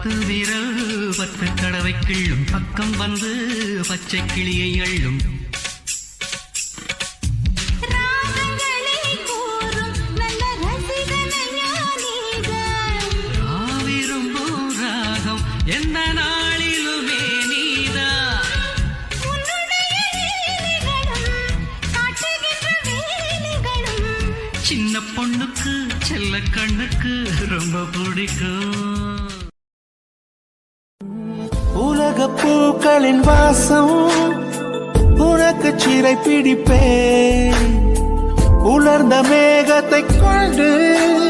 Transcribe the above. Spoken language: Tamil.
பத்து விரல் 10 தடவை கிள்ளும் பக்கம் வந்து பச்சை கிளியை அள்ளும் விரும்பும் ராகம் எந்த நாளிலுமே நீதா சின்ன பொண்ணுக்கு செல்ல கண்ணுக்கு ரொம்ப பிடிக்கும் உலக பூக்களின் வாசம் உனக்கு சிறை பிடிப்பேன் உலர்ந்த மேகத்தை கொண்டு